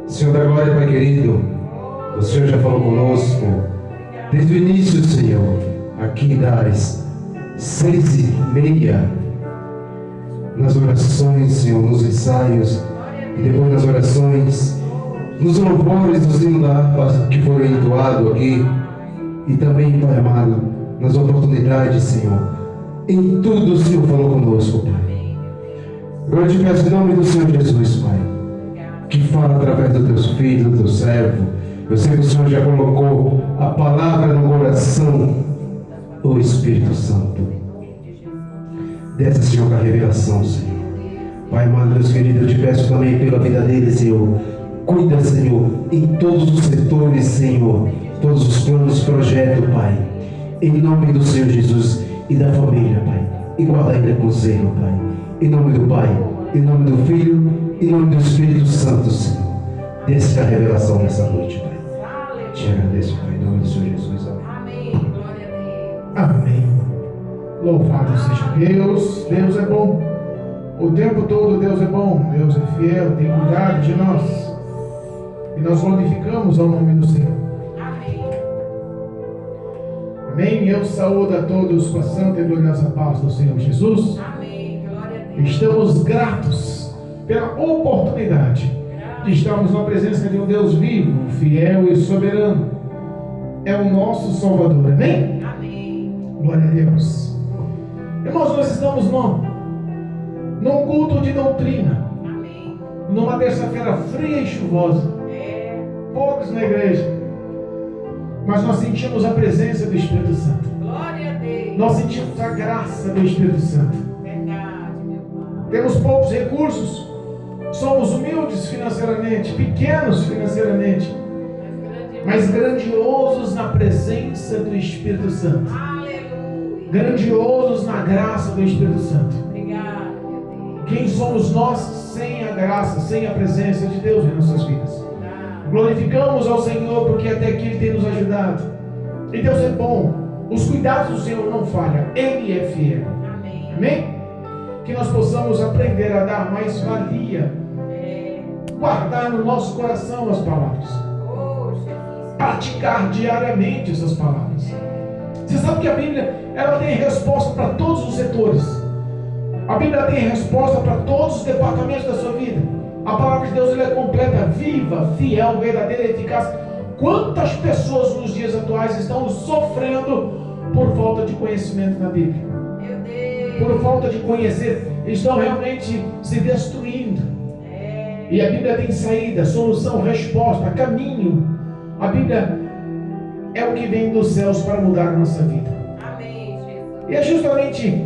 Senhor da glória, Pai querido, o Senhor já falou conosco desde o início, Senhor, aqui das 6h30, nas orações, Senhor, nos ensaios, e depois nas orações, nos louvores dos hinos da harpa que foram entoados aqui, e também, Pai amado, nas oportunidades, Senhor, em tudo o Senhor falou conosco, Pai. Agora eu te peço em nome do Senhor Jesus, Pai, que fala através do teu filho, do teu servo. Eu sei que o Senhor já colocou a palavra no coração, o Espírito Santo. Desce, Senhor, com a revelação, Senhor. Pai amado, Deus querido, eu te peço também pela vida dele, Senhor. Cuida, Senhor, em todos os setores, Senhor, todos os planos, projetos, Pai. Em nome do Senhor Jesus e da família, Pai. E guarda ele com zelo, Pai. Em nome do Pai, em nome do Filho, em nome do Espírito Santo, Senhor. Desce a revelação nessa noite, Pai. Te agradeço, Pai, em nome do Senhor Jesus. Amém. Amém. Glória a Deus. Amém. Louvado seja Deus. Deus é bom. O tempo todo Deus é bom. Deus é fiel, tem cuidado de nós. E nós glorificamos ao nome do Senhor. Amém. Amém. Eu saúdo a todos com a santa e gloriosa paz do Senhor Jesus. Amém. Glória a Deus. Estamos gratos pela oportunidade de estarmos na presença de um Deus vivo, fiel e soberano. É o nosso Salvador. Amém? Amém. Glória a Deus. Irmãos, nós estamos num culto de doutrina. Amém. Numa terça-feira fria e chuvosa. Poucos na igreja. Mas nós sentimos a presença do Espírito Santo. Glória a Deus. Nós sentimos a graça do Espírito Santo. Verdade, meu Pai. Temos poucos recursos. Somos humildes financeiramente, pequenos financeiramente, mas grandiosos na presença do Espírito Santo. Aleluia. Grandiosos na graça do Espírito Santo. Obrigado, meu Deus. Quem somos nós sem a graça, sem a presença de Deus em nossas vidas? Glorificamos ao Senhor porque até aqui Ele tem nos ajudado. E Deus é bom. Os cuidados do Senhor não falham. Ele é fiel. Amém. Amém? Que nós possamos aprender a dar mais valia, guardar no nosso coração as palavras, Oh, Jesus. praticar diariamente essas palavras. Você sabe que a Bíblia ela tem resposta para todos os setores. A Bíblia tem resposta para todos os departamentos da sua vida. A palavra de Deus ela é completa, viva, fiel, verdadeira e eficaz. Quantas pessoas nos dias atuais estão sofrendo por falta de conhecimento na Bíblia? Meu Deus. Por falta de conhecer, estão realmente se destruindo. E a Bíblia tem saída, solução, resposta, caminho. A Bíblia é o que vem dos céus para mudar a nossa vida. Amém, Jesus. E é justamente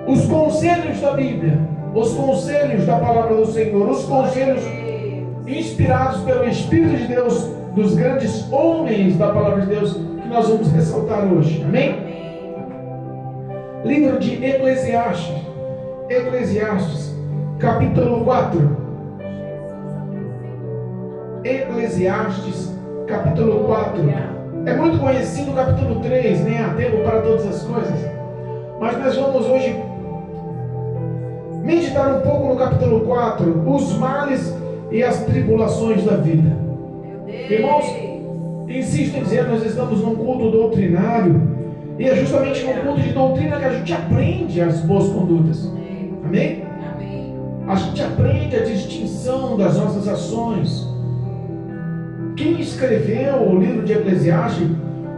os conselhos da Bíblia, os conselhos da palavra do Senhor, os conselhos inspirados pelo Espírito de Deus, dos grandes homens da palavra de Deus, que nós vamos ressaltar hoje. Amém? Livro de Eclesiastes, capítulo 4. Eclesiastes, capítulo 4. É muito conhecido o capítulo 3, né? Há tempo para todas as coisas. Mas nós vamos hoje meditar um pouco no capítulo 4, os males e as tribulações da vida. Irmãos, insisto em dizer, nós estamos num culto doutrinário, e é justamente num culto de doutrina que a gente aprende as boas condutas. Amém? Amém. A gente aprende a distinção das nossas ações. Quem escreveu o livro de Eclesiastes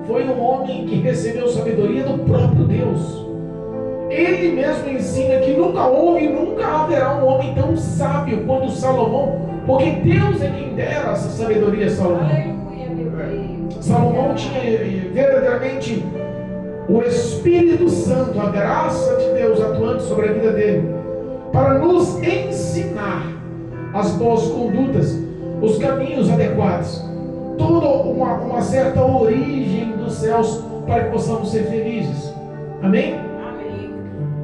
foi um homem que recebeu sabedoria do próprio Deus. Ele mesmo ensina que nunca houve e nunca haverá um homem tão sábio quanto Salomão, porque Deus é quem dera essa sabedoria a Salomão. Aleluia, meu Deus. Salomão tinha verdadeiramente o Espírito Santo, a graça de Deus atuando sobre a vida dele, para nos ensinar as boas condutas, os caminhos adequados, toda uma certa origem dos céus para que possamos ser felizes. Amém? Amém.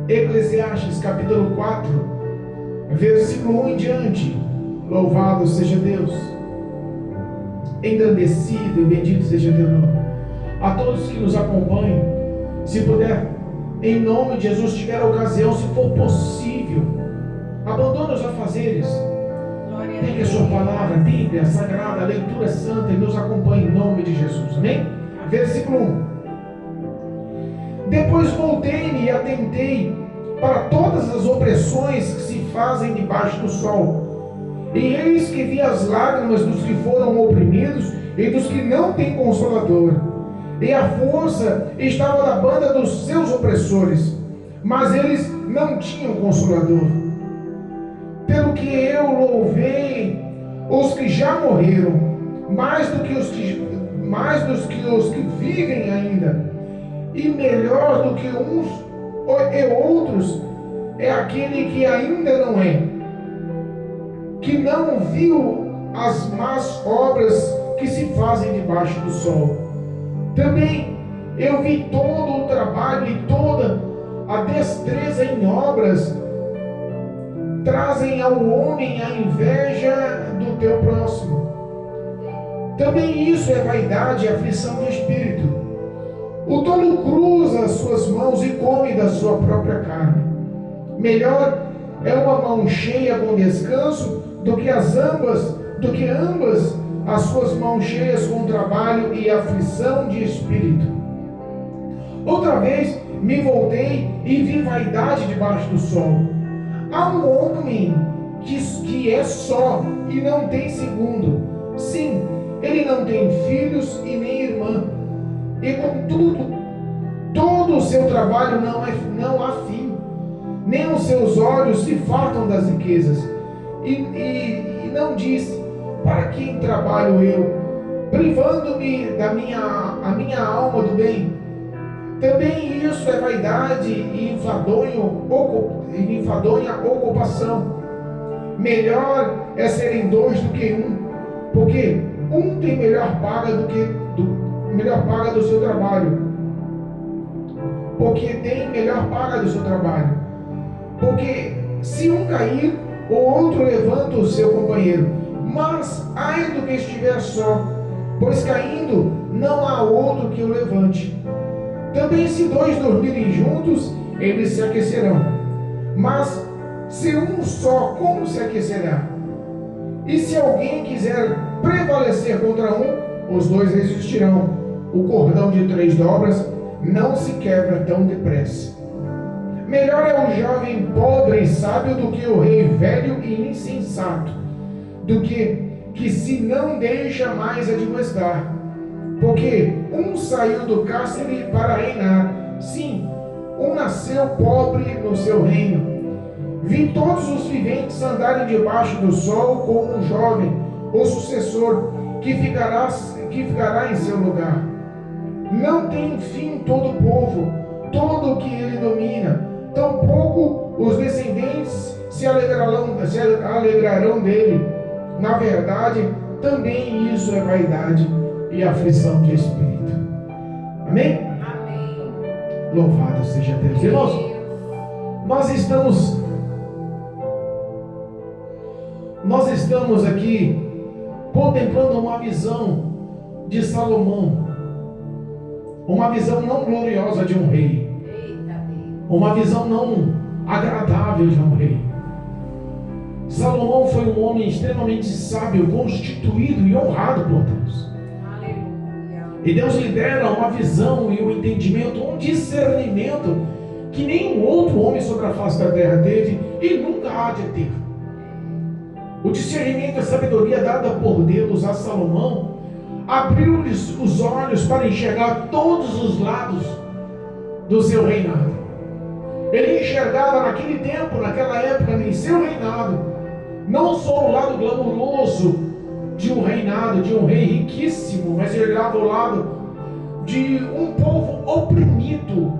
Eclesiastes capítulo 4, versículo 1 em diante. Louvado seja Deus, engrandecido e bendito seja teu nome. A todos que nos acompanham, se puder, em nome de Jesus, tiver a ocasião, se for possível, abandone os afazeres, Pegue a sua palavra, Bíblia Sagrada, leitura santa e nos acompanhe em nome de Jesus. Amém? Versículo 1. Depois voltei-me e atentei para todas as opressões que se fazem debaixo do sol. E eis que vi as lágrimas dos que foram oprimidos e dos que não têm consolador. E a força estava na banda dos seus opressores, mas eles não tinham consolador. Pelo que eu louvei os que já morreram, mais do que os que vivem ainda, e melhor do que uns e outros é aquele que ainda não é, que não viu as más obras que se fazem debaixo do sol. Também eu vi todo o trabalho e toda a destreza em obras trazem ao homem a inveja do teu próximo. Também isso é vaidade e aflição do espírito. O tolo cruza as suas mãos e come da sua própria carne. Melhor é uma mão cheia com descanso do que ambas as suas mãos cheias com trabalho e aflição de espírito. Outra vez me voltei e vi vaidade debaixo do sol. Há um homem que é só e não tem segundo. Sim, ele não tem filhos e nem irmã. E contudo, todo o seu trabalho não há fim, nem os seus olhos se fartam das riquezas. E não diz: para quem trabalho eu, privando-me a minha alma do bem? Também isso é vaidade e enfadonha ocupação. Melhor é serem dois do que um, porque um tem melhor paga do seu trabalho. Porque tem melhor paga do seu trabalho. Porque se um cair, o outro levanta o seu companheiro. Mas ai do que estiver só, pois caindo não há outro que o levante. Também se dois dormirem juntos, eles se aquecerão. Mas se um só, como se aquecerá? E se alguém quiser prevalecer contra um, os dois resistirão. O cordão de 3 dobras não se quebra tão depressa. Melhor é o jovem pobre e sábio do que o rei velho e insensato, do que se não deixa mais admoestar. Porque um saiu do cárcere para reinar, sim, um nasceu pobre no seu reino. Vi todos os viventes andarem debaixo do sol como um jovem, o sucessor, que ficará em seu lugar. Não tem fim todo o povo, todo o que ele domina, tampouco os descendentes se alegrarão dele. Na verdade, também isso é vaidade e aflição de espírito. Amém? Amém. Louvado seja Deus. Irmãos, nós estamos aqui contemplando uma visão de Salomão. Uma visão não gloriosa de um rei. Uma visão não agradável de um rei. Salomão foi um homem extremamente sábio, constituído e honrado por Deus. E Deus lhe dera uma visão e um entendimento, um discernimento que nenhum outro homem sobre a face da terra teve e nunca há de ter. O discernimento e a sabedoria dada por Deus a Salomão abriu-lhes os olhos para enxergar todos os lados do seu reinado. Ele enxergava naquele tempo, naquela época, em seu reinado, não só o lado glamouroso de um reinado, de um rei riquíssimo, mas ele olhava o lado de um povo oprimido,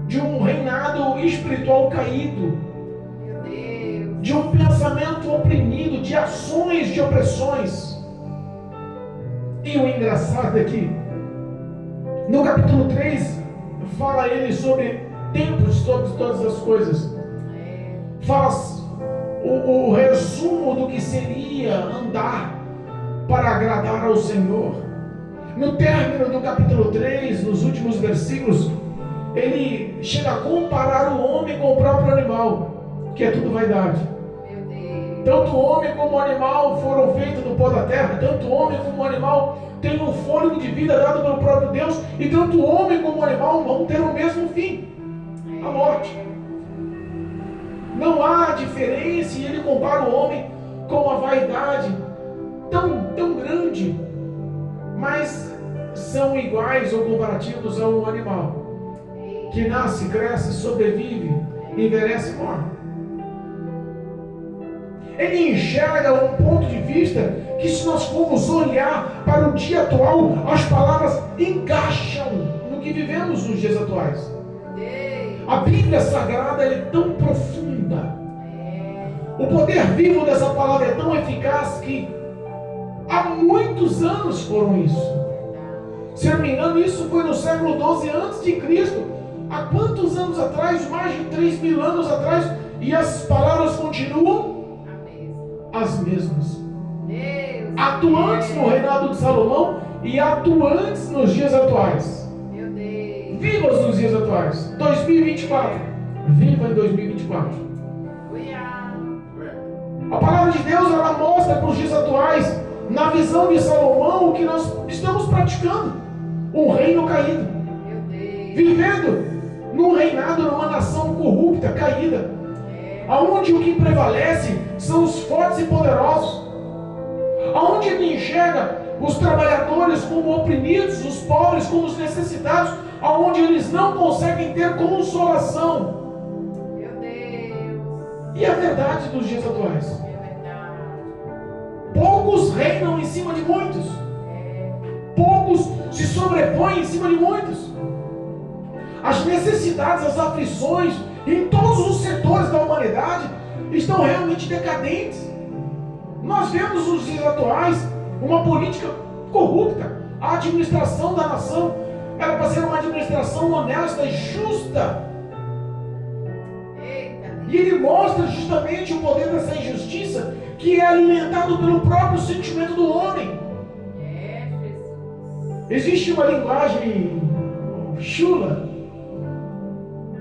de um reinado espiritual caído, de um pensamento oprimido, de ações de opressões. E o engraçado é que no capítulo 3 fala ele sobre tempos, sobre todas as coisas. Fala o resumo do que seria andar para agradar ao Senhor. No término do capítulo 3, nos últimos versículos, ele chega a comparar o homem com o próprio animal, que é tudo vaidade. Tanto o homem como o animal foram feitos do pó da terra. Tanto o homem como o animal têm um fôlego de vida dado pelo próprio Deus. E tanto o homem como o animal vão ter o mesmo fim, a morte. Não há diferença, e ele compara o homem com a vaidade tão grande, mas são iguais ou comparativos a um animal que nasce, cresce, sobrevive, envelhece e morre. Ele enxerga um ponto de vista que, se nós formos olhar para o dia atual, as palavras encaixam no que vivemos nos dias atuais. A Bíblia Sagrada é tão profunda, o poder vivo dessa palavra é tão eficaz que há muitos anos foram isso. Se eu não me engano, isso foi no século XII a.C. Há quantos anos atrás? Mais de 3.000 anos atrás, e as palavras continuam as mesmas, atuantes no reinado de Salomão e atuantes nos dias atuais. Vivas nos dias atuais. 2024. Viva em 2024. A palavra de Deus, ela mostra para os dias atuais, na visão de Salomão, o que nós estamos praticando. Um reino caído. Vivendo num reinado, numa nação corrupta, caída. Aonde o que prevalece são os fortes e poderosos. Aonde ele enxerga os trabalhadores como oprimidos, os pobres como os necessitados, aonde eles não conseguem ter consolação. E a verdade dos dias atuais? Poucos reinam em cima de muitos. Poucos se sobrepõem em cima de muitos. As necessidades, as aflições em todos os setores da humanidade estão realmente decadentes. Nós vemos nos dias atuais uma política corrupta. A administração da nação era para ser uma administração honesta e justa. E ele mostra justamente o poder dessa injustiça, que é alimentado pelo próprio sentimento do homem. Existe uma linguagem chula,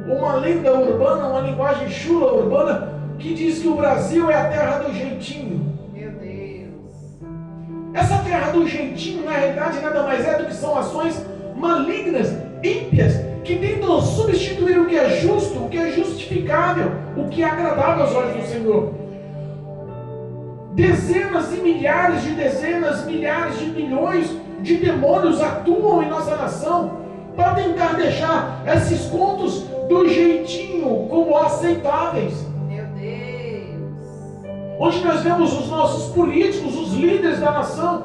uma lenda urbana, uma linguagem chula urbana, que diz que o Brasil é a terra do jeitinho. Essa terra do jeitinho, na realidade, nada mais é do que são ações malignas, ímpias, que tentam substituir o que é justo, o que é justificável, o que é agradável aos olhos do Senhor. Dezenas e milhares de dezenas, milhares de milhões de demônios atuam em nossa nação para tentar deixar esses contos do jeitinho como aceitáveis. Onde nós vemos os nossos políticos, os líderes da nação,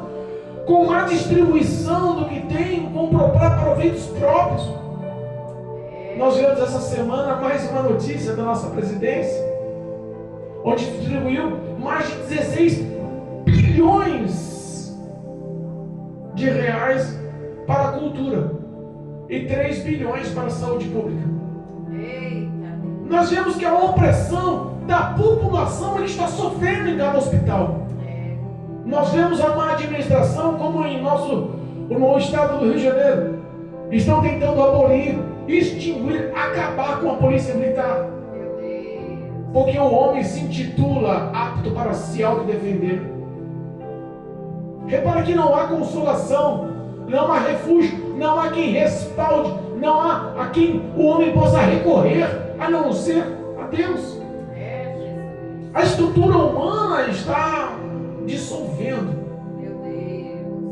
com má distribuição do que tem, com proveitos próprios. Nós vemos essa semana mais uma notícia da nossa presidência, onde distribuiu mais de 16 bilhões de reais para a cultura e 3 bilhões para a saúde pública. Nós vemos que a opressão da população está sofrendo em cada hospital. Nós vemos a má administração, como no estado do Rio de Janeiro. Estão tentando abolir, extinguir, acabar com a polícia militar. Porque o homem se intitula apto para se autodefender. Repara que não há consolação, não há refúgio, não há quem respalde, não há a quem o homem possa recorrer, a não ser a Deus. A estrutura humana está dissolvendo.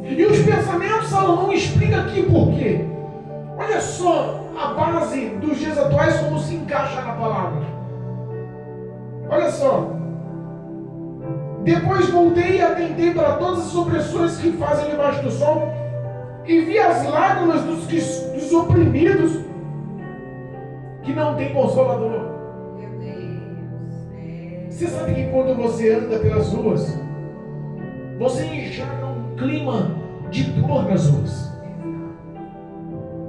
E os pensamentos, Salomão explica aqui por quê. Olha só a base dos dias atuais, como se encaixa na palavra. Olha só. Depois voltei e atentei para todas as opressões que fazem debaixo do sol, e vi as lágrimas dos oprimidos, que não tem consolador. Você sabe que quando você anda pelas ruas, você enxerga um clima de dor nas ruas.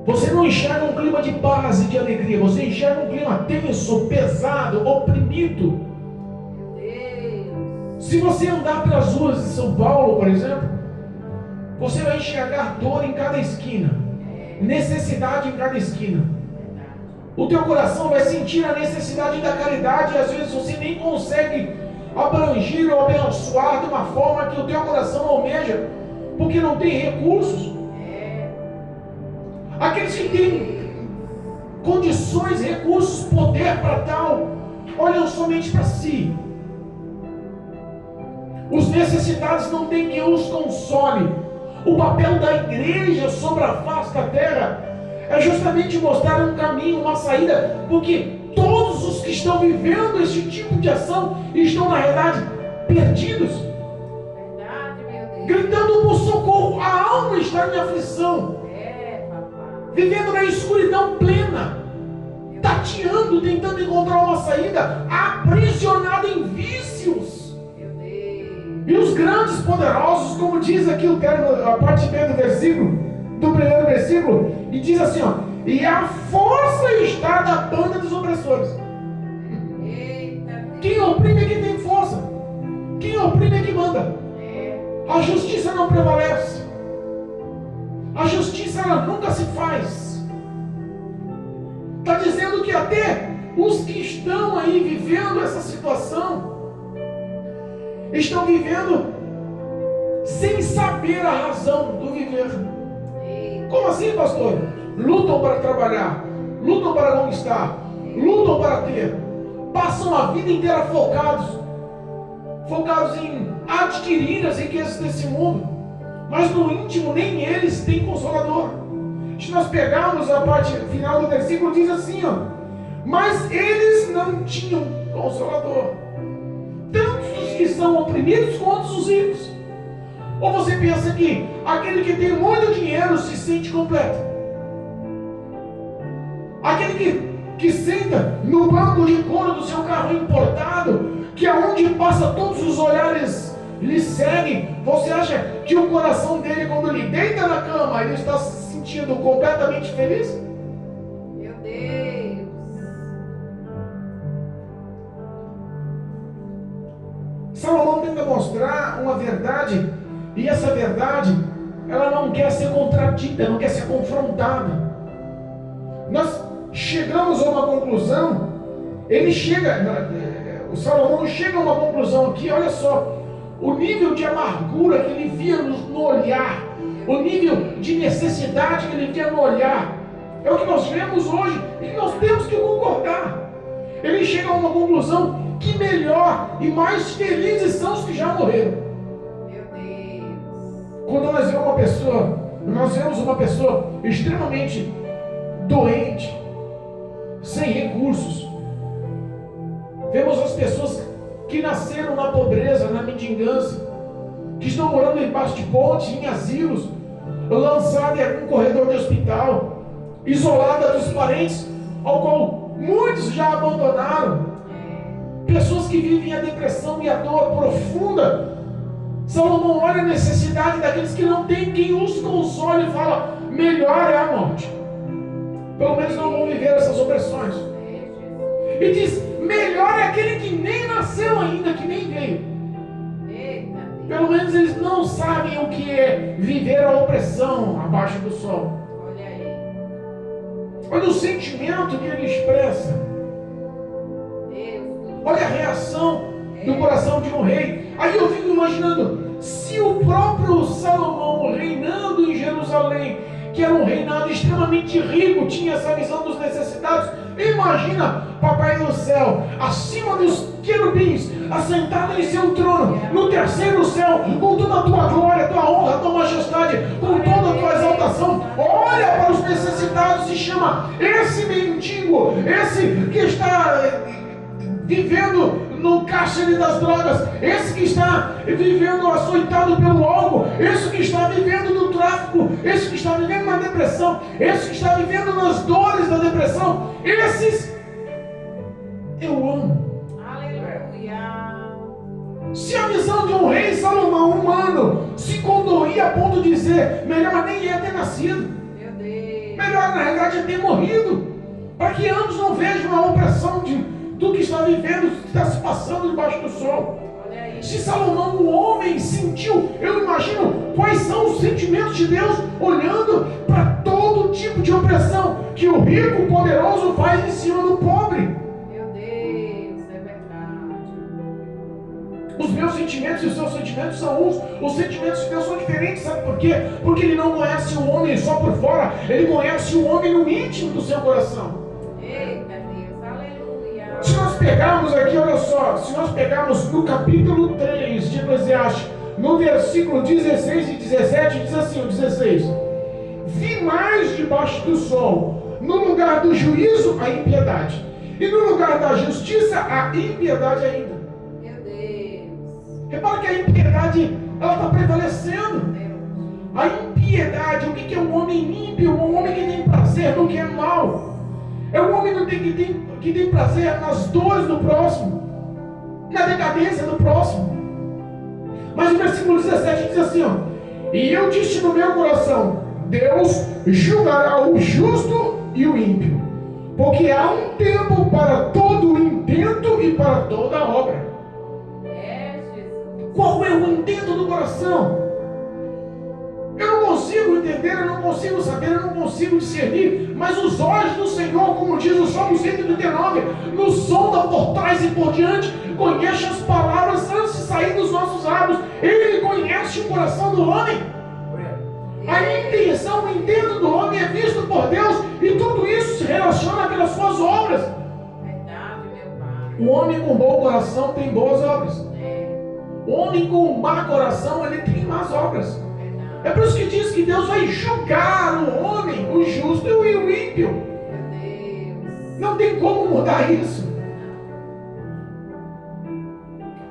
Você não enxerga um clima de paz e de alegria. Você enxerga um clima tenso, pesado, oprimido. Se você andar pelas ruas de São Paulo, por exemplo, você vai enxergar dor em cada esquina, necessidade em cada esquina. O teu coração vai sentir a necessidade da caridade, e às vezes você nem consegue abranger ou abençoar de uma forma que o teu coração almeja, porque não tem recursos. Aqueles que têm condições, recursos, poder para tal, olham somente para si. Os necessitados não têm quem os console. O papel da igreja sobre a face da terra é justamente mostrar um caminho, uma saída, porque todos os que estão vivendo esse tipo de ação estão, na realidade, perdidos. Verdade, meu Deus. Gritando por socorro, a alma está em aflição, Papai. vivendo na escuridão plena, tateando, tentando encontrar uma saída, aprisionado em vícios. Meu Deus. E os grandes poderosos, como diz aqui o termo, a parte B do versículo, do primeiro versículo, e diz assim, ó, e a força está da banda dos opressores. Eita Deus. Quem oprime é quem tem força. Quem oprime é quem manda. A justiça não prevalece. A justiça ela nunca se faz. Está dizendo que até os que estão aí vivendo essa situação estão vivendo sem saber a razão do viver. Como assim, pastor? Lutam para trabalhar, lutam para conquistar, lutam para ter, passam a vida inteira focados em adquirir as riquezas desse mundo, mas no íntimo nem eles têm consolador. Se nós pegarmos a parte final do versículo, diz assim, ó, mas eles não tinham consolador, tanto os que são oprimidos quanto os ricos. Ou você pensa que aquele que tem muito dinheiro se sente completo? Aquele que senta no banco de couro do seu carro importado, que aonde passa todos os olhares lhe seguem, você acha que o coração dele, quando ele deita na cama, ele está se sentindo completamente feliz? Meu Deus. Salomão tenta mostrar uma verdade, e essa verdade, ela não quer ser contradita, não quer ser confrontada. Nós chegamos a uma conclusão, o Salomão chega a uma conclusão aqui, olha só, o nível de amargura que ele via no olhar, o nível de necessidade que ele via no olhar, é o que nós vemos hoje, e nós temos que concordar. Ele chega a uma conclusão que melhor e mais felizes são os que já morreram. Quando nós vemos uma pessoa extremamente doente, sem recursos, vemos as pessoas que nasceram na pobreza, na mendigância, que estão morando embaixo de pontes, em asilos, lançada em algum corredor de hospital, isolada dos parentes, ao qual muitos já abandonaram, pessoas que vivem a depressão e a dor profunda. Salomão olha a necessidade daqueles que não têm quem os console e fala, melhor é a morte, pelo menos não vão viver essas opressões. E diz, melhor é aquele que nem nasceu ainda, que nem veio. Pelo menos eles não sabem o que é viver a opressão abaixo do sol. Olha aí. Olha o sentimento que ele expressa. Olha a reação do coração de um rei. Aí eu fico imaginando, se o próprio Salomão, reinando em Jerusalém, que era um reinado extremamente rico, tinha essa visão dos necessitados, imagina Papai do céu, acima dos querubins, assentado em seu trono, no terceiro céu, com toda a tua glória, tua honra, tua majestade, com toda a tua exaltação. Olha para os necessitados e chama esse mendigo, esse que está vivendo no cárcere das drogas, esse que está vivendo açoitado pelo álcool, esse que está vivendo no tráfico, esse que está vivendo na depressão, esse que está vivendo nas dores da depressão, esses eu amo. Aleluia. Se a visão de um rei Salomão humano se condoía a ponto de dizer, melhor nem ia ter nascido, Meu Deus. melhor na realidade é ter morrido, para que ambos não vejam a opressão do que está vivendo, do que está se passando debaixo do sol. Olha aí. Se Salomão, o homem, sentiu, eu imagino quais são os sentimentos de Deus olhando para todo tipo de opressão que o rico poderoso faz em cima do pobre. Meu Deus, é verdade. meus sentimentos e os seus sentimentos são uns. Os sentimentos de Deus são diferentes, sabe por quê? Porque Ele não conhece o homem só por fora, Ele conhece o homem no íntimo do seu coração. Eita Deus, aleluia. Se nós pegarmos aqui, olha só, se nós pegarmos no capítulo 3 de Eclesiastes, no versículo 16 e 17, diz assim, o 16: vi mais debaixo do sol, no lugar do juízo, a impiedade, e no lugar da justiça, a impiedade ainda. Meu Deus. Repara que a impiedade, ela está prevalecendo. A impiedade, o que é um homem ímpio? Um homem que tem prazer no que é mal. É um homem que tem prazer nas dores do próximo, na decadência do próximo. Mas o versículo 17 diz assim, ó: e eu disse no meu coração, Deus julgará o justo e o ímpio, porque há um tempo para todo o intento e para toda a obra. É, Jesus. Qual é o intento do coração? Eu não consigo entender, eu não consigo saber, eu não consigo discernir, mas os olhos do Senhor, como diz o Salmo 139, nos sonda por trás e por diante, conhece as palavras antes de sair dos nossos lábios. Ele conhece o coração do homem. A intenção, o intento do homem é visto por Deus, e tudo isso se relaciona pelas suas obras. Verdade, meu Pai. O homem com bom coração tem boas obras. É, O homem com má coração, ele tem más obras. verdade. É por isso que diz que Deus vai julgar o homem, o justo e o ímpio. Meu Deus. Não tem como mudar isso.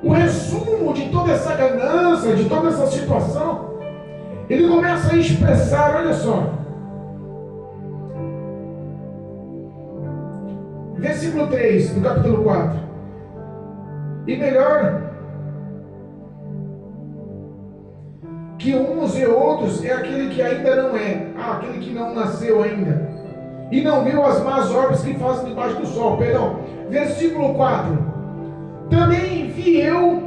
O resumo de toda essa ganância, de toda essa situação, ele começa a expressar, olha só. Versículo 3 do capítulo 4. E melhor que uns e outros é aquele que ainda não é, aquele que não nasceu ainda, e não viu as más obras que fazem debaixo do sol. Perdão, versículo 4: também vi eu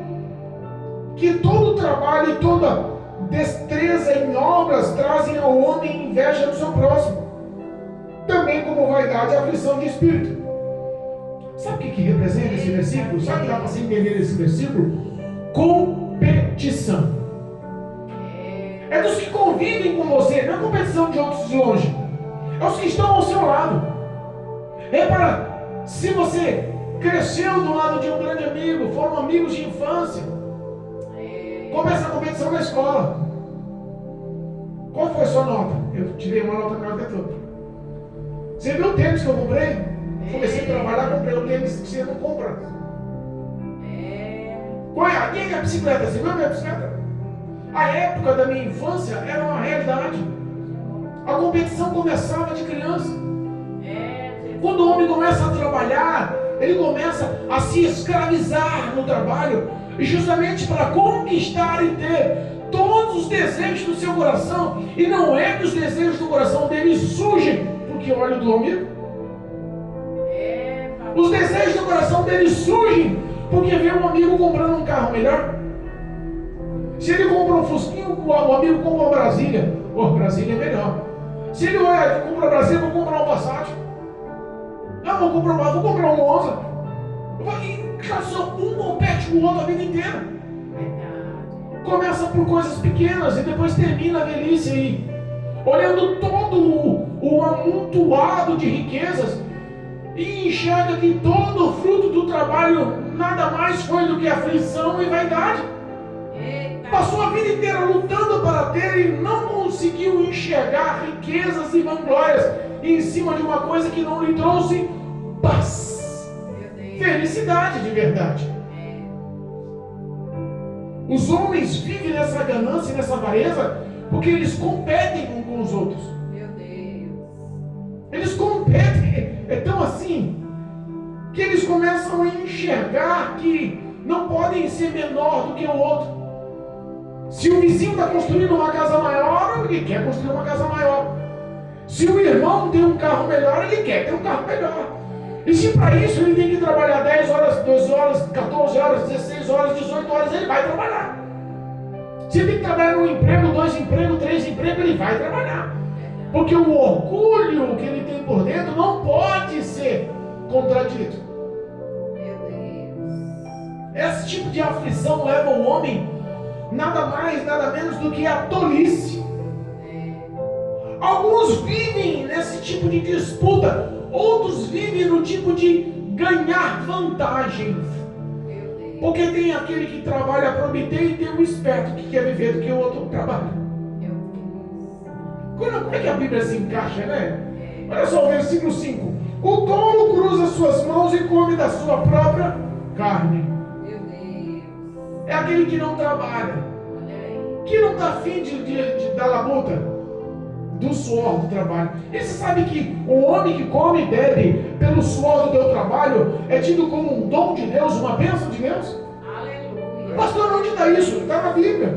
que todo trabalho e toda destreza em obras trazem ao homem inveja do seu próximo, também como vaidade e aflição de espírito. Sabe o que representa esse versículo? Sabe o que dá para se entender esse versículo? Competição. É dos que convivem com você, não é competição de outros de longe. É os que estão ao seu lado. Repara, se você cresceu do lado de um grande amigo, foram amigos de infância, começa a competição na escola. Qual foi a sua nota? Eu tirei uma nota melhor que a tua. Você viu o tênis que eu comprei? Comecei a trabalhar, comprei o tênis que você não compra. Qual é? Quem é a bicicleta? Você viu a minha bicicleta? A época da minha infância era uma realidade. A competição começava de criança. Quando o homem começa a trabalhar, ele começa a se escravizar no trabalho, e justamente para conquistar e ter todos os desejos do seu coração. E não é que os desejos do coração dele surgem porque olha do amigo. Os desejos do coração dele surgem porque vê um amigo comprando um carro melhor. Se ele compra um Fusquinho, o amigo compra uma Brasília. Brasília é melhor. Se ele compra Brasília, vou comprar um Passat. Vou comprar um Monza. Um compete com o outro a vida inteira. Começa por coisas pequenas e depois termina a velhice aí, olhando todo o amontoado de riquezas, e enxerga que todo o fruto do trabalho nada mais foi do que aflição e vaidade. Passou a vida inteira lutando para ter e não conseguiu enxergar riquezas e vanglórias em cima de uma coisa que não lhe trouxe paz, felicidade de verdade. Os homens vivem nessa ganância e nessa avareza porque eles competem uns com os outros. Meu Deus. Eles competem, é tão assim que eles começam a enxergar que não podem ser menor do que o outro. Se o vizinho está construindo uma casa maior, ele quer construir uma casa maior. Se o irmão tem um carro melhor, ele quer ter um carro melhor. E se para isso ele tem que trabalhar 10 horas, 12 horas, 14 horas, 16 horas, 18 horas, ele vai trabalhar. Se ele tem que trabalhar num emprego, 2 empregos, 3 empregos, ele vai trabalhar. Porque o orgulho que ele tem por dentro não pode ser contradito. Meu Deus. Esse tipo de aflição leva o homem nada mais, nada menos do que a tolice. Alguns vivem nesse tipo de disputa, outros vivem no tipo de ganhar vantagem. Porque tem aquele que trabalha para obter e tem o esperto que quer viver do que o outro trabalha. Como é que a Bíblia se encaixa, né? Olha só o versículo 5. O tolo cruza suas mãos e come da sua própria carne. É aquele que não trabalha, que não está afim da labuta, do suor do trabalho. E você sabe que o homem que come e bebe pelo suor do teu trabalho é tido como um dom de Deus, uma bênção de Deus? Aleluia. Pastor, onde está isso? Está na Bíblia.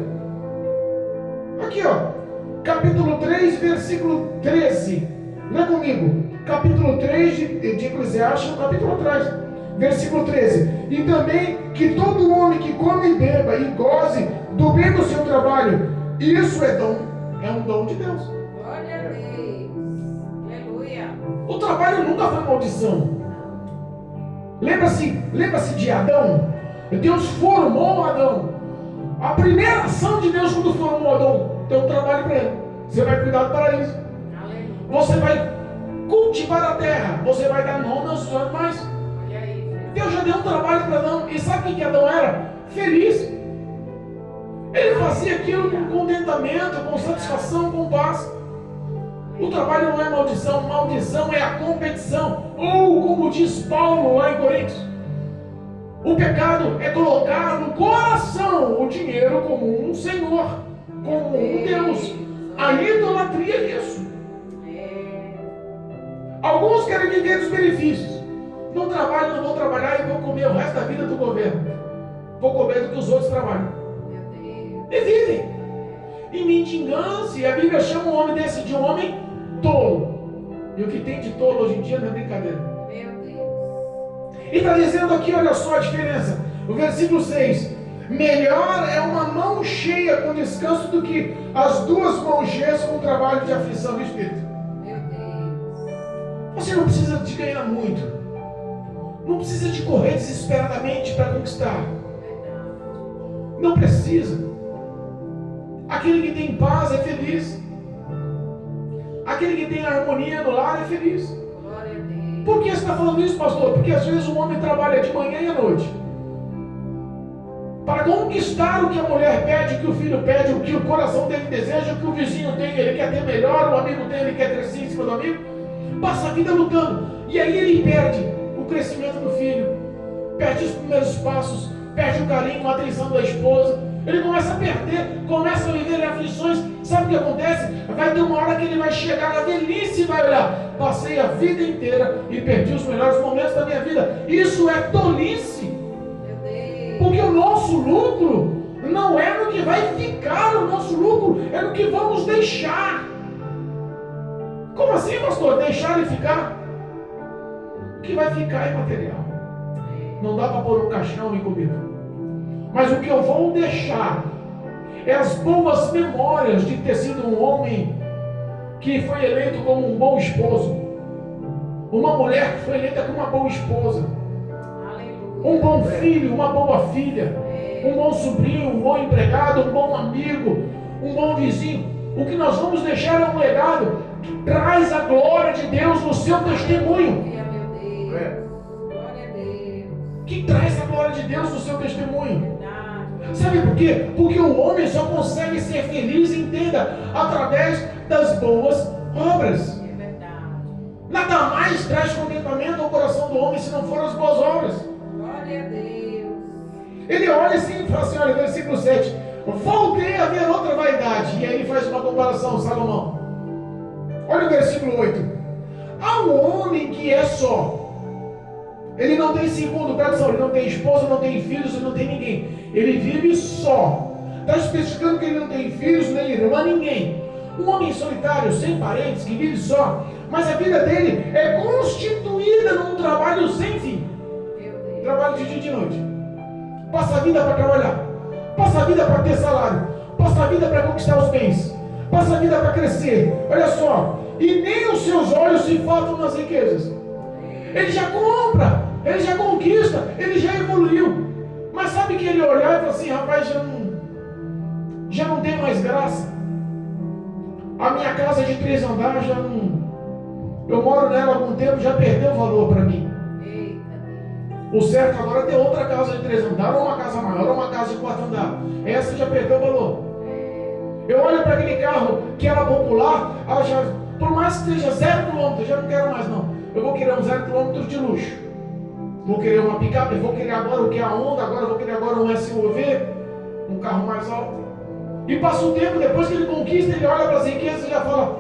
Aqui, ó. Capítulo 3, versículo 13. Lê comigo. Capítulo 3 de Eclesiastes, capítulo atrás. Versículo 13. E também que todo homem que come e beba e goze do bem do seu trabalho, isso é dom, é um dom de Deus. Glória a Deus. Aleluia. O trabalho nunca foi maldição. Lembra-se de Adão? Deus formou Adão. A primeira ação de Deus quando formou Adão, deu um trabalho para ele. Você vai cuidar do paraíso. Aleluia. Você vai cultivar a terra. Você vai dar nome aos animais. Olha aí. Deus já deu um trabalho para Adão. E sabe o que Adão era? Feliz. Ele fazia aquilo com contentamento, com satisfação, com paz. O trabalho não é maldição. Maldição é a competição. Ou como diz Paulo lá em Coríntios, o pecado é colocar no coração o dinheiro como um senhor, como um Deus. A idolatria é isso. Alguns querem viver dos benefícios. Não trabalho, não vou trabalhar e vou comer o resto da vida do governo. Vou comer do que os outros trabalham. E vivem em mendigância. E a Bíblia chama um homem desse de um homem tolo. E o que tem de tolo hoje em dia não é brincadeira. Meu Deus. E está dizendo aqui, olha só a diferença. O versículo 6. Melhor é uma mão cheia com descanso do que as duas mãos cheias com trabalho de aflição do espírito. Meu Deus. Você não precisa de ganhar muito. Não precisa de correr desesperadamente para conquistar. Não precisa. Aquele que tem paz é feliz. Aquele que tem harmonia no lar é feliz. Glória a Deus. Por que você está falando isso, pastor? Porque às vezes o homem trabalha de manhã e à noite para conquistar o que a mulher pede, o que o filho pede, o que o coração dele deseja, o que o vizinho tem, ele quer ter melhor, o amigo tem, ele quer crescer em cima do amigo. Passa a vida lutando. E aí ele perde o crescimento do filho, perde os primeiros passos, perde o carinho, a atenção da esposa. Ele começa a perder, começa a viver em aflições. Sabe o que acontece? Vai ter uma hora que ele vai chegar na velhice e vai olhar: passei a vida inteira e perdi os melhores momentos da minha vida. Isso é tolice. Meu Deus. Porque o nosso lucro não é no que vai ficar, o nosso lucro é no que vamos deixar. Como assim, pastor? Deixar e ficar? O que vai ficar é material. Não dá para pôr um caixão e comida. Mas o que eu vou deixar é as boas memórias de ter sido um homem que foi eleito como um bom esposo, uma mulher que foi eleita como uma boa esposa, um bom filho, uma boa filha, um bom sobrinho, um bom empregado, um bom amigo, um bom vizinho. O que nós vamos deixar é um legado que traz a glória de Deus no seu testemunho. Que traz a glória de Deus no seu testemunho. Sabe por quê? Porque o homem só consegue ser feliz, entenda, através das boas obras. É verdade. Nada mais traz contentamento ao coração do homem se não forem as boas obras. Glória a Deus. Ele olha assim e fala assim, olha, versículo 7. Voltei a ver outra vaidade. E aí ele faz uma comparação, Salomão. Olha o versículo 8. Há um homem que é só. Ele não tem segundo, tradição, ele não tem esposa, não tem filhos, ele não tem ninguém. Ele vive só. Está especificando que ele não tem filhos, nem irmã, ninguém. Um homem solitário, sem parentes, que vive só. Mas a vida dele é constituída num trabalho sem fim. Trabalho de dia e de noite. Passa a vida para trabalhar. Passa a vida para ter salário. Passa a vida para conquistar os bens. Passa a vida para crescer. Olha só. E nem os seus olhos se faltam nas riquezas. Ele já compra, ele já conquista, ele já evoluiu. Mas sabe que ele olhar e falar assim, rapaz, já não tem mais graça. A minha casa de 3 andares já não... Eu moro nela há algum tempo, já perdeu o valor para mim. O certo agora é ter outra casa de 3 andares, ou uma casa maior, ou uma casa de 4 andares. Essa já perdeu o valor. Eu olho para aquele carro que era popular, por mais que esteja 0 km, já não quero mais não. Eu vou querer um 0 km de luxo. Vou querer uma picape, vou querer agora o que é a Honda, agora vou querer agora um SUV, um carro mais alto. E passa um tempo, depois que ele conquista, ele olha para as riquezas e já fala,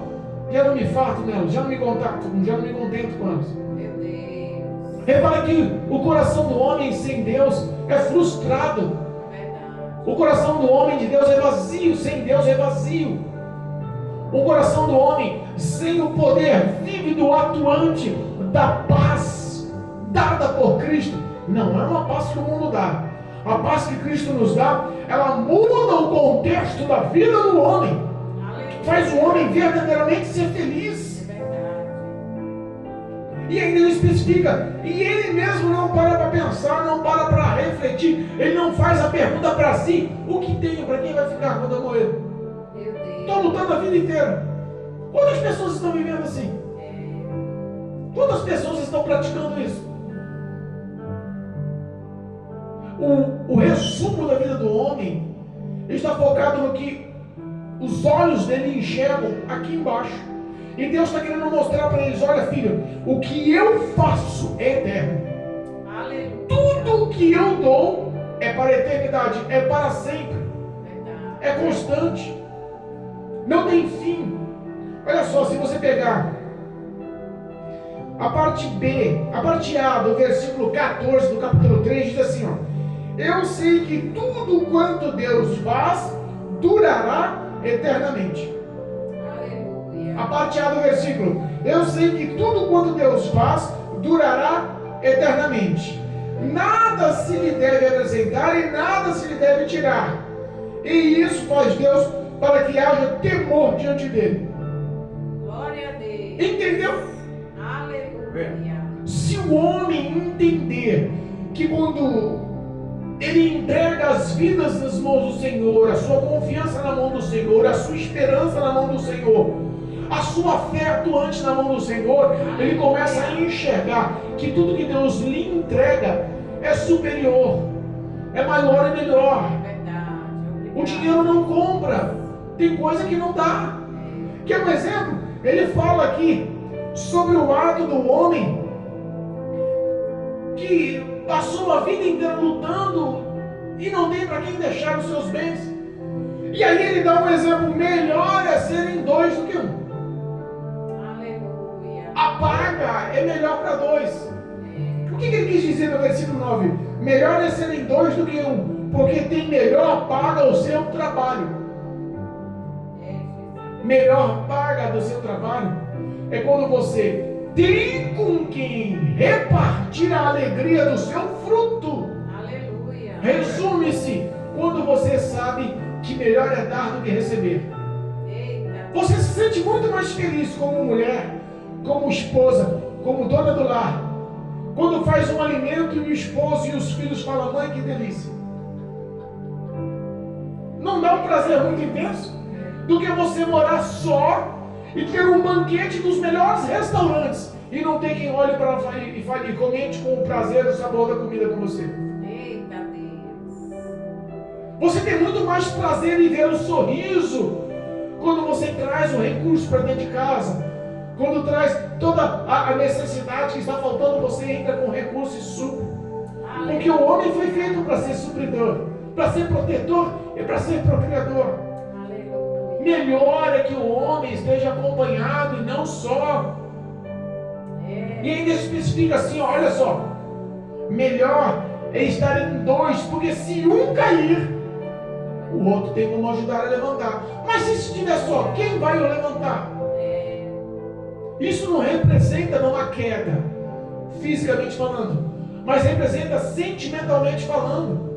já não me farto nelas, já não me contento com elas. Meu Deus. Repara que o coração do homem sem Deus é frustrado. Verdade. O coração do homem de Deus é vazio, sem Deus é vazio. O coração do homem sem o poder vívido, atuante da paz dada por Cristo. Não é uma paz que o mundo dá. A paz que Cristo nos dá, ela muda o contexto da vida do homem. Faz o homem verdadeiramente ser feliz. É verdade. E ainda ele especifica, e ele mesmo não para pensar, não para refletir, ele não faz a pergunta para si, o que tenho, para quem vai ficar quando eu morrer? Meu Deus. Estou lutando a vida inteira. Quantas pessoas estão vivendo assim? Quantas pessoas estão praticando isso? O resumo da vida do homem está focado no que os olhos dele enxergam aqui embaixo. E Deus está querendo mostrar para eles, olha filho, o que eu faço é eterno. Aleluia. Tudo o que eu dou é para a eternidade, é para sempre, Verdade. é constante, não tem fim. Olha só, se você pegar a parte B, a parte A do versículo 14 do capítulo 3, diz assim, ó, eu sei que tudo quanto Deus faz durará eternamente. Aleluia. A parte A do versículo, eu sei que tudo quanto Deus faz durará eternamente. Nada se lhe deve acrescentar e nada se lhe deve tirar. E isso faz Deus para que haja temor diante dele. Glória a Deus. Entendeu? Aleluia. Se o homem entender que quando ele entrega as vidas nas mãos do Senhor, a sua confiança na mão do Senhor, a sua esperança na mão do Senhor, a sua fé atuante na mão do Senhor, ele começa a enxergar que tudo que Deus lhe entrega é superior, é maior e melhor. Verdade. O dinheiro não compra, tem coisa que não dá. Quer um exemplo? Ele fala aqui sobre o ato do homem que passou a vida inteira lutando e não tem para quem deixar os seus bens. E aí ele dá um exemplo, melhor é serem 2 do que 1. Aleluia. A paga é melhor para 2. O que ele quis dizer no versículo 9? Melhor é serem 2 do que 1, porque tem melhor paga o seu trabalho. Melhor paga do seu trabalho é quando você tem com quem repartir a alegria do seu fruto. Aleluia. Resume-se quando você sabe que melhor é dar do que receber. Eita. Você se sente muito mais feliz como mulher, como esposa, como dona do lar, quando faz um alimento e o esposo e os filhos falam, mãe, que delícia. Não dá um prazer muito intenso do que você morar só e ter um banquete dos melhores restaurantes e não ter quem olhe para e comente com o prazer e o sabor da comida com você. Eita Deus. Você tem muito mais prazer em ver o sorriso quando você traz o recurso para dentro de casa, quando traz toda a necessidade que está faltando, você entra com recurso e supre. Porque o homem foi feito para ser supridor, para ser protetor e para ser procriador. Aleluia. Melhor é que o homem esteja acompanhado e não só. E ainda especifica assim, olha só, melhor é estar em 2, porque se um cair, o outro tem como ajudar a levantar. Mas se estiver só, quem vai o levantar? Isso não representa numa queda, fisicamente falando, mas representa sentimentalmente falando.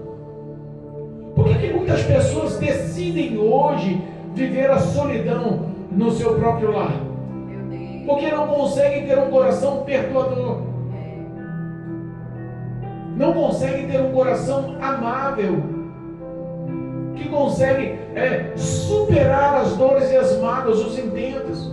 Por que muitas pessoas decidem hoje viver a solidão no seu próprio lar? Porque não conseguem ter um coração perdoador. não conseguem ter um coração amável, que consegue superar as dores e as mágoas, os intentos.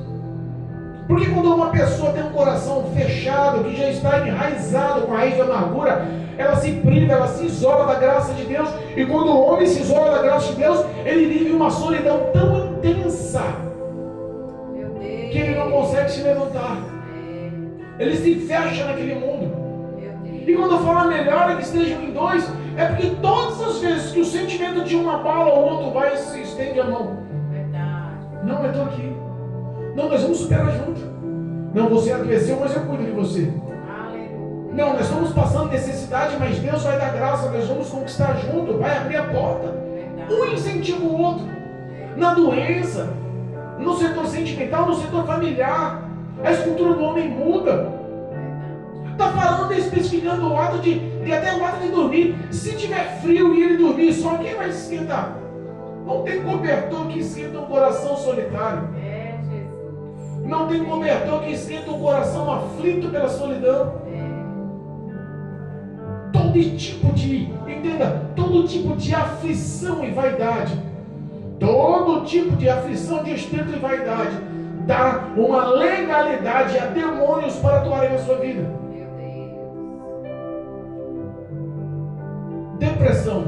Porque quando uma pessoa tem um coração fechado, que já está enraizado com a raiz da amargura, ela se priva, ela se isola da graça de Deus. E quando o homem se isola da graça de Deus, ele vive uma solidão tão intensa que ele não consegue se levantar. Ele se fecha naquele mundo. E quando eu falo melhor é que estejam em dois, é porque todas as vezes que o sentimento de um abala, o outro vai e se estende a mão. Não, eu estou aqui. Não, nós vamos superar junto. Não, você adoeceu, mas eu cuido de você. Não, nós estamos passando necessidade, mas Deus vai dar graça, nós vamos conquistar junto, vai abrir a porta. Um incentiva o outro. Na doença, no setor sentimental, no setor familiar, a estrutura do homem muda. Está falando, especificando o ato de até o ato de dormir. Se tiver frio e ele dormir só, quem vai esquentar? Não tem cobertor que esquenta um coração solitário. Não tem cobertor que esquenta um coração aflito pela solidão. Todo tipo de, entenda, todo tipo de aflição e vaidade, todo tipo de aflição de espírito e vaidade, dá uma legalidade a demônios para atuarem na sua vida. Depressão,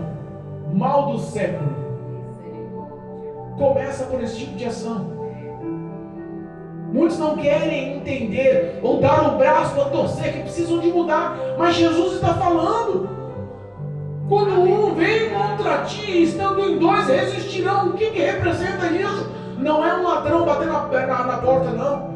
mal do século, começa por esse tipo de ação. Muitos não querem entender ou dar o braço a torcer, que precisam de mudar. Mas Jesus está falando. Quando um vem contra ti, estando em dois, resistirão. O que representa isso? Não é um ladrão batendo na porta, não.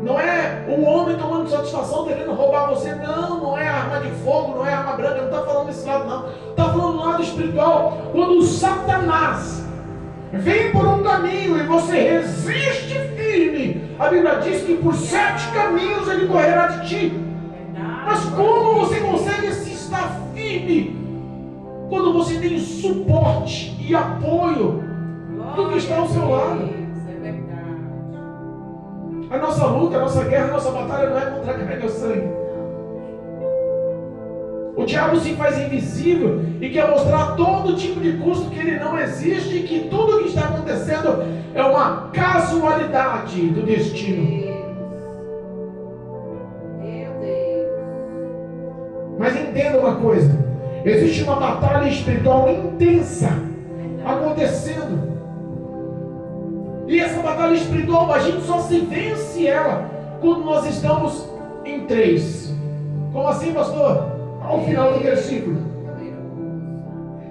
Não é um homem tomando satisfação, querendo roubar você. Não é arma de fogo, não é arma branca. Não está falando desse lado, não. Está falando do lado espiritual. Quando o Satanás vem por um caminho e você resiste firme, a Bíblia diz que por 7 caminhos ele correrá de ti. Mas como você consegue se estar firme quando você tem suporte e apoio do que está ao seu lado? A nossa luta, a nossa guerra, a nossa batalha não é contra a carne ou sangue. O diabo se faz invisível e quer mostrar todo tipo de custo que ele não existe e que tudo o que está acontecendo é uma casualidade do destino. Meu Deus. Mas entenda uma coisa: existe uma batalha espiritual intensa acontecendo. E essa batalha espiritual, a gente só se vence ela quando nós estamos em 3. Como assim, pastor? Ao final do versículo.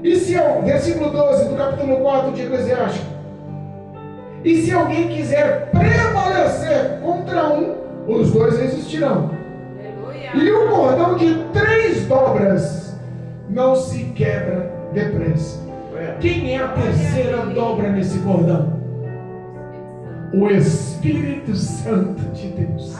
E se versículo 12 do capítulo 4 de Eclesiastes. E se alguém quiser prevalecer contra um, os dois resistirão. E o cordão de 3 dobras não se quebra depressa. Quem é a terceira dobra nesse cordão? O Espírito Santo de Deus.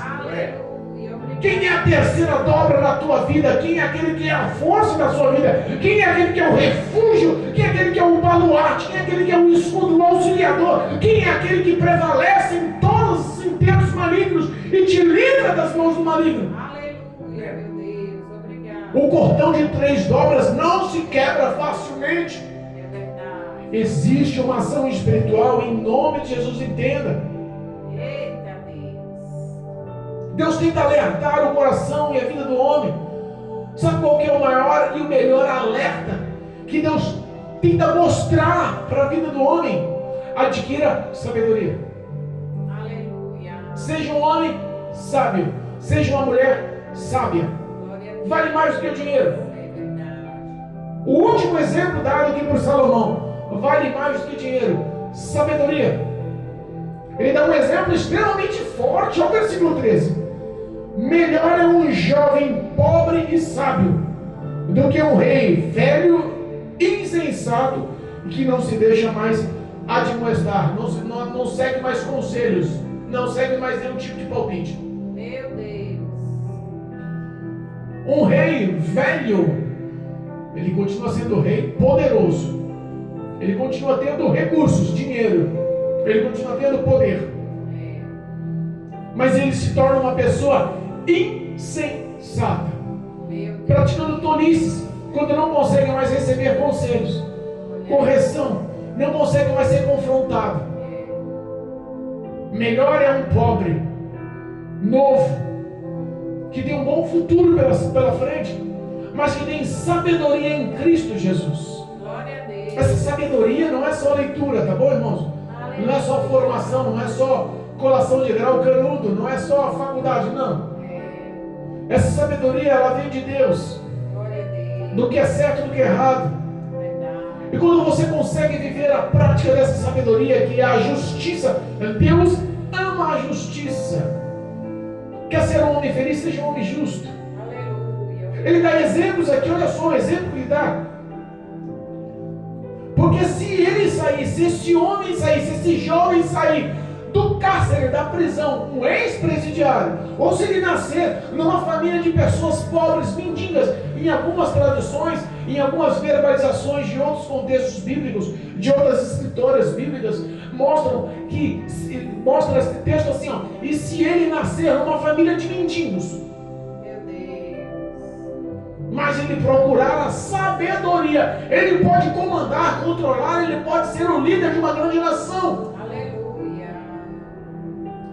Quem é a terceira dobra na tua vida? Quem é aquele que é a força da sua vida? Quem é aquele que é o refúgio? Quem é aquele que é o baluarte? Quem é aquele que é o escudo, o auxiliador? Quem é aquele que prevalece em todos os intentos malignos e te livra das mãos do maligno? Aleluia, meu Deus, obrigado. O cordão de 3 dobras não se quebra facilmente. É verdade. Existe uma ação espiritual, em nome de Jesus, entenda. Eita Deus. Deus tenta alertar o coração e a vida do homem. Sabe qual que é o maior e o melhor alerta que Deus tenta mostrar para a vida do homem? Adquira sabedoria. Aleluia. Seja um homem sábio, seja uma mulher sábia. Glória a Deus. Vale mais do que o dinheiro. É verdade. O último exemplo dado aqui por Salomão: vale mais do que dinheiro, sabedoria. Ele dá um exemplo extremamente forte, ao versículo 13. Melhor é um jovem pobre e sábio do que um rei velho e insensato que não se deixa mais admoestar, não segue mais conselhos, não segue mais nenhum tipo de palpite. Meu Deus. Um rei velho, ele continua sendo rei poderoso, ele continua tendo recursos, dinheiro, ele continua tendo poder, mas ele se torna uma pessoa insensata. Meu Deus. praticando tolices, quando não conseguem mais receber conselhos, correção, não conseguem mais ser confrontados. Melhor é um pobre, novo, que tem um bom futuro pela frente, mas que tem sabedoria em Cristo Jesus. Glória a Deus. Essa sabedoria não é só leitura, tá bom, irmãos? Não é só formação, não é só colação de grau canudo, não é só a faculdade, não. Essa sabedoria, ela vem de Deus, Glória a Deus. do que é certo e do que é errado. Verdade. E quando você consegue viver a prática dessa sabedoria, que é a justiça, Deus ama a justiça. Quer ser um homem feliz, seja um homem justo. Aleluia. Ele dá exemplos aqui, olha só o exemplo que ele dá. Porque se ele sair, se esse homem sair, se esse jovem sair do cárcere, da prisão, um ex-presidiário, ou se ele nascer numa família de pessoas pobres, mendigas, em algumas tradições, em algumas verbalizações de outros contextos bíblicos, de outras escritoras bíblicas, mostra esse texto assim, ó, e se ele nascer numa família de mendigos, Meu Deus. mas ele procurar a sabedoria, ele pode comandar, controlar, ele pode ser o líder de uma grande nação, Aleluia.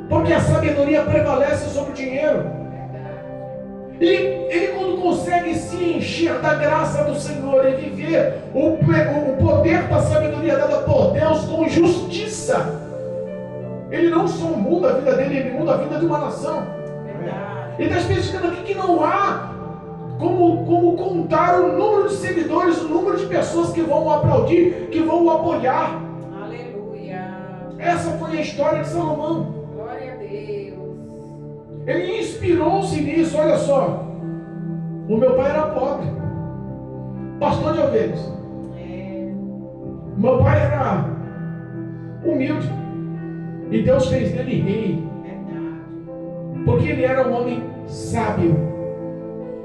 porque a sabedoria prevalece sobre o dinheiro. Verdade. Ele quando consegue se encher da graça do Senhor e viver o poder da sabedoria dada por Deus com justiça, ele não só muda a vida dele, ele muda a vida de uma nação. Verdade. Ele está especificando aqui que não há como contar o número de seguidores, o número de pessoas que vão o aplaudir, que vão o apoiar. Aleluia. Essa foi a história de Salomão. Glória a Deus. Ele inspirou-se nisso, olha só. O meu pai era pobre, pastor de ovelhas. Meu pai era humilde. E Deus fez dele rei. Verdade. Porque ele era um homem sábio.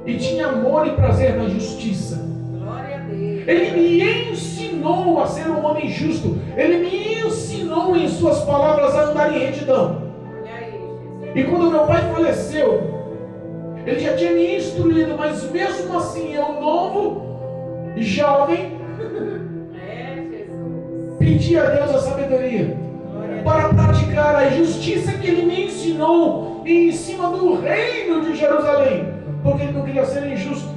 E tinha amor e prazer na justiça. Glória a Deus. Ele me ensinou a ser um homem justo. Ele me ensinou em suas palavras a andar em retidão. Olha aí, Jesus. E quando meu pai faleceu, ele já tinha me instruído, mas mesmo assim eu novo, jovem, Jesus. pedi a Deus a sabedoria Glória a para praticar a justiça que ele me ensinou em cima do reino de Jerusalém, porque ele não queria ser injusto.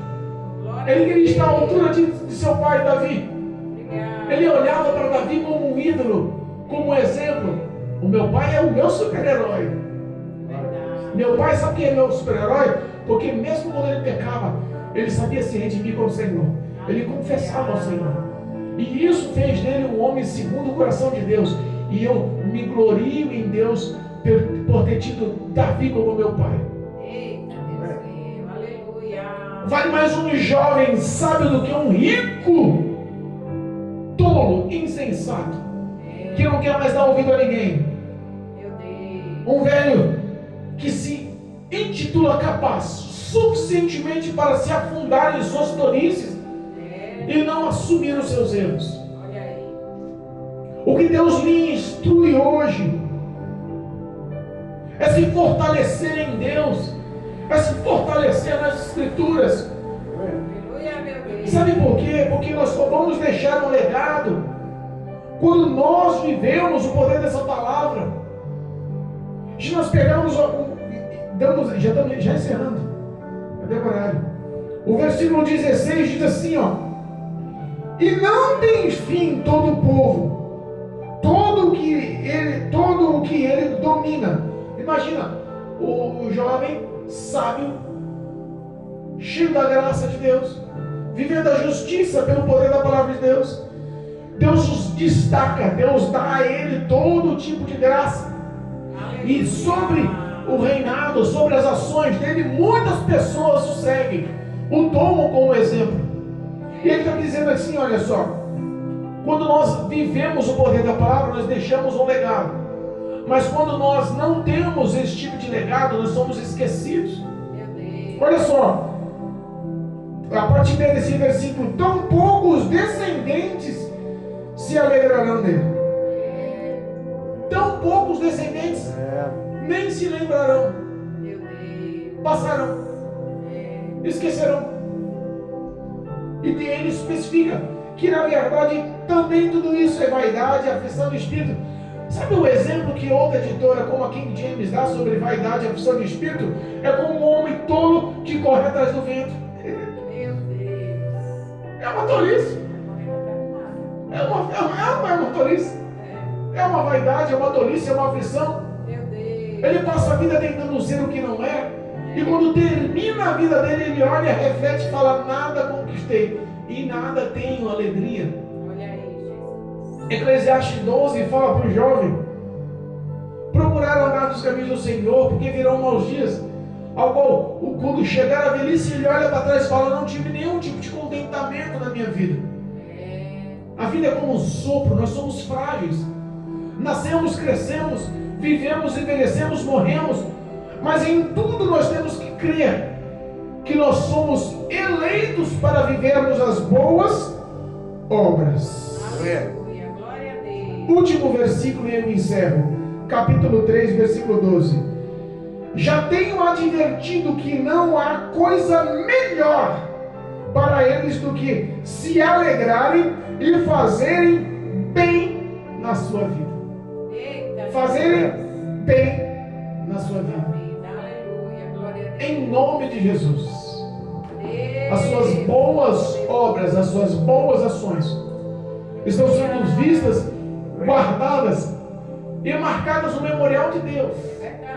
Glória Ele a queria estar à Deus. altura de seu pai Davi. Obrigado. Ele olhava para Davi como um ídolo, como um exemplo. O meu pai é o meu super-herói. Verdade. Meu pai sabe quem é meu super-herói? Porque mesmo quando ele pecava, ele sabia se redimir com o Senhor. Ele confessava ao Senhor. E isso fez dele um homem segundo o coração de Deus. E eu me glorio em Deus por ter tido Davi como meu pai. Eita, Deus meu. Aleluia. Vale mais um jovem sábio do que um rico, tolo, insensato, que não quer mais dar ouvido a ninguém. Meu Deus. Um velho que se intitula capaz suficientemente para se afundar em suas tolices e não assumir os seus erros. Olha aí. O que Deus lhe instrui hoje é se fortalecer em Deus, é se fortalecer nas Escrituras. Aleluia, meu Deus. Sabe por quê? Porque nós só vamos deixar um legado quando nós vivemos o poder dessa palavra. Se nós pegamos, já encerrando, cadê o horário? O versículo 16 diz assim, ó: e não tem fim todo o povo, todo o que ele domina. Imagina, o jovem sábio, cheio da graça de Deus, vivendo a justiça pelo poder da palavra de Deus. Deus os destaca, Deus dá a ele todo tipo de graça. E sobre o reinado, sobre as ações dele, muitas pessoas o seguem, o tomam como exemplo. E ele está dizendo assim, olha só, quando nós vivemos o poder da palavra, nós deixamos um legado. Mas quando nós não temos esse tipo de legado, nós somos esquecidos. Meu Deus. Olha só, a partir desse versículo, tão poucos descendentes se alegrarão dele. Tão poucos descendentes nem se lembrarão, Meu Deus. passarão, esquecerão. E ele especifica que na verdade também tudo isso é vaidade, aflição do espírito. Sabe o exemplo que outra editora, como a King James, dá sobre vaidade e aflição do espírito? É como um homem tolo que corre atrás do vento. Meu Deus. É uma tolice. É uma tolice. É uma vaidade, é uma tolice, é uma aflição. Meu Deus. Ele passa a vida tentando ser o que não é. E quando termina a vida dele, ele olha, reflete e fala: nada conquistei e nada tenho alegria. Olha aí, Jesus. Eclesiastes 12 fala para o jovem procurar andar nos caminhos do Senhor, porque virão maus dias, ao qual, quando chegar a velhice, ele olha para trás e fala: não tive nenhum tipo de contentamento na minha vida. A vida é como um sopro, nós somos frágeis. Nascemos, crescemos, vivemos, envelhecemos, morremos. Mas em tudo nós temos que crer que nós somos eleitos para vivermos as boas obras. Aleluia. Glória a Deus. Último versículo e eu encerro. Capítulo 3, versículo 12. Já tenho advertido que não há coisa melhor para eles do que se alegrarem e fazerem bem na sua vida. Eita. Fazerem bem na sua vida. Aleluia. Glória a Deus. Em nome de Jesus. As suas boas obras, as suas boas ações estão sendo vistas, guardadas e marcadas no memorial de Deus. Verdade.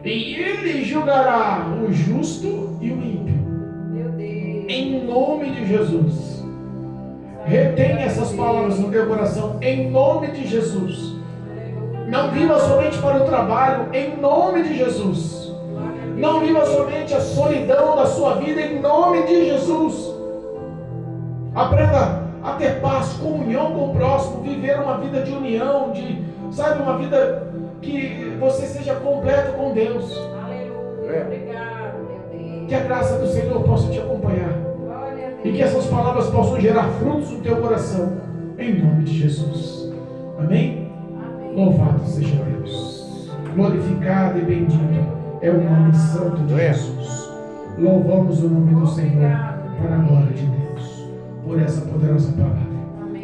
E Ele julgará o justo e o ímpio. Meu Deus. Em nome de Jesus. Retém essas palavras no teu coração. Em nome de Jesus. Não viva somente para o trabalho. Em nome de Jesus. Não viva somente a solidão da sua vida. Em nome de Jesus. Aprenda a ter paz, comunhão com o próximo. Viver uma vida de união. Uma vida que você seja completo com Deus. Aleluia. Obrigado, meu Deus. Que a graça do Senhor possa te acompanhar. Glória a Deus. E que essas palavras possam gerar frutos no teu coração. Em nome de Jesus. Amém? Amém. Louvado seja Deus. Glorificado e bendito é o nome santo de Jesus. Louvamos o nome do Senhor para a glória de Deus. Por essa poderosa palavra.